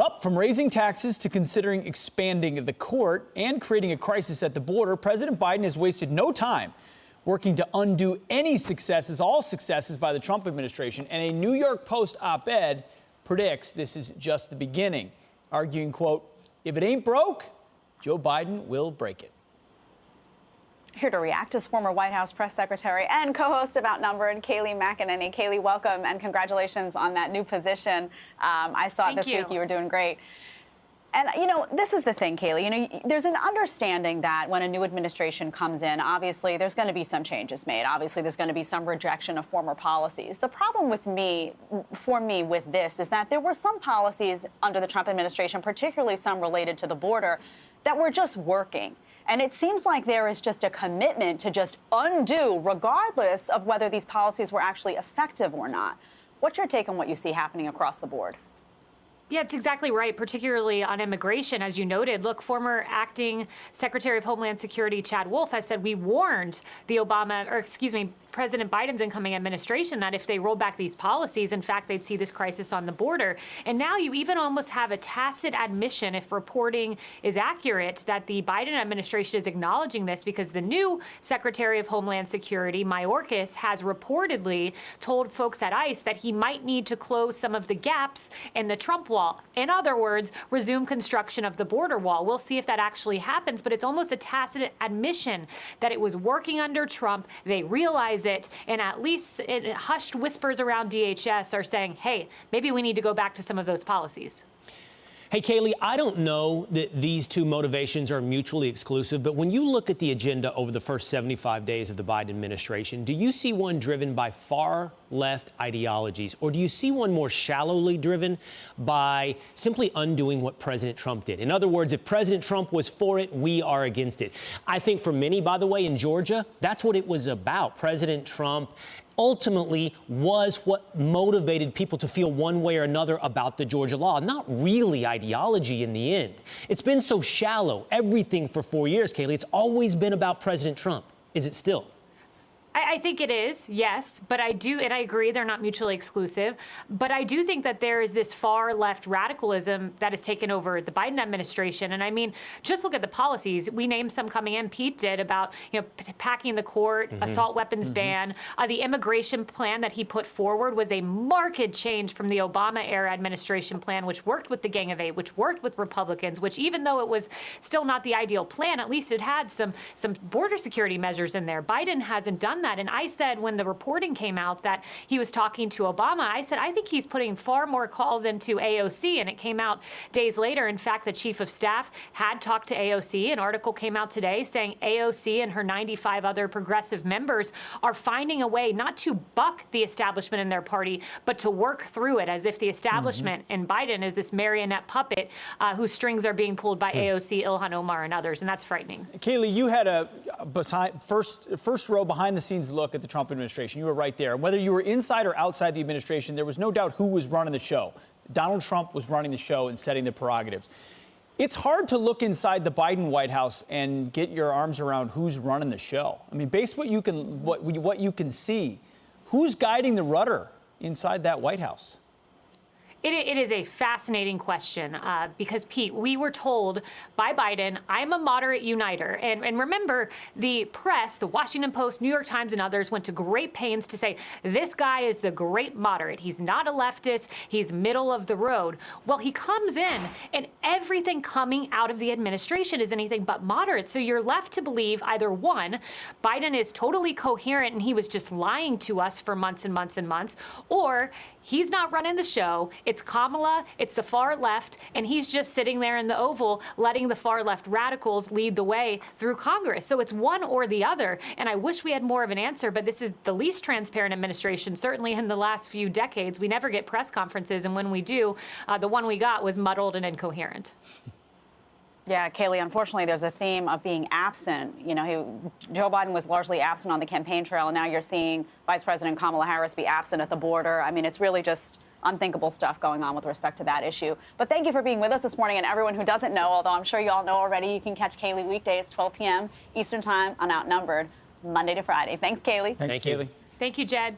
Well, from raising taxes to considering expanding the court and creating a crisis at the border, President Biden has wasted no time working to undo any successes, all successes by the Trump administration. And a New York Post op-ed predicts this is just the beginning, arguing, quote, if it ain't broke, Joe Biden will break it. Here to react is former White House press secretary and co-host of Outnumbered, Kayleigh McEnany. Kayleigh, welcome and congratulations on that new position. I saw it this week. You were doing great. And, this is the thing, Kayleigh. There's an understanding that when a new administration comes in, obviously, there's going to be some changes made. Obviously, there's going to be some rejection of former policies. The problem for me with this is that there were some policies under the Trump administration, particularly some related to the border, that were just working. And it seems like there is just a commitment to just undo, regardless of whether these policies were actually effective or not. What's your take on what you see happening across the board? Yeah, it's exactly right, particularly on immigration. As you noted, look, former acting Secretary of Homeland Security Chad Wolf has said we warned the President Biden's incoming administration that if they rolled back these policies, in fact, they'd see this crisis on the border. And now you even almost have a tacit admission, if reporting is accurate, that the Biden administration is acknowledging this because the new Secretary of Homeland Security, Mayorkas, has reportedly told folks at ICE that he might need to close some of the gaps in the Trump wall. In other words, resume construction of the border wall. We'll see if that actually happens, but it's almost a tacit admission that it was working under Trump. They realize it, and at least hushed whispers around DHS are saying, hey, maybe we need to go back to some of those policies. Hey, Kayleigh, I don't know that these two motivations are mutually exclusive, but when you look at the agenda over the first 75 days of the Biden administration, do you see one driven by far left ideologies, or do you see one more shallowly driven by simply undoing what President Trump did? In other words, if President Trump was for it, we are against it. I think for many, by the way, in Georgia, that's what it was about. President Trump ultimately was what motivated people to feel one way or another about the Georgia law, not really ideology in the end. It's been so shallow, everything for 4 years, Kayleigh. It's always been about President Trump. Is it still? I think it is, yes, but I do, and I agree they're not mutually exclusive, but I do think that there is this far left radicalism that has taken over the Biden administration. And I mean, just look at the policies. We named some coming in, Pete did, about, packing the court, assault weapons ban. The immigration plan that he put forward was a marked change from the Obama-era administration plan, which worked with the Gang of Eight, which worked with Republicans, which even though it was still not the ideal plan, at least it had some border security measures in there. Biden hasn't done that. And I said when the reporting came out that he was talking to Obama, I said, I think he's putting far more calls into AOC. And it came out days later. In fact, the chief of staff had talked to AOC. An article came out today saying AOC and her 95 other progressive members are finding a way not to buck the establishment in their party, but to work through it as if the establishment and Biden is this marionette puppet whose strings are being pulled by AOC, Ilhan Omar, and others. And that's frightening. Kayleigh, you had a first row behind the scenes look at the Trump administration. You were right there. Whether you were inside or outside the administration, there was no doubt who was running the show. Donald Trump was running the show and setting the prerogatives. It's hard to look inside the Biden White House and get your arms around who's running the show. I mean, based on what you can see, who's guiding the rudder inside that White House? It is a fascinating question because, Pete, we were told by Biden, I'm a moderate uniter. And remember, the press, the Washington Post, New York Times, and others went to great pains to say, this guy is the great moderate. He's not a leftist. He's middle of the road. Well, he comes in, and everything coming out of the administration is anything but moderate. So you're left to believe either, one, Biden is totally coherent and he was just lying to us for months and months and months, or he's not running the show. It's Kamala, it's the far left, and he's just sitting there in the Oval letting the far left radicals lead the way through Congress. So it's one or the other, and I wish we had more of an answer, but this is the least transparent administration, certainly in the last few decades. We never get press conferences, and when we do, the one we got was muddled and incoherent. Yeah, Kayleigh, unfortunately, there's a theme of being absent. Joe Biden was largely absent on the campaign trail, and now you're seeing Vice President Kamala Harris be absent at the border. I mean, it's really just unthinkable stuff going on with respect to that issue. But thank you for being with us this morning. And everyone who doesn't know, although I'm sure you all know already, you can catch Kayleigh weekdays, 12 p.m. Eastern Time on Outnumbered, Monday to Friday. Thanks, Kayleigh. Thanks, Kayleigh. Thank you, Jed.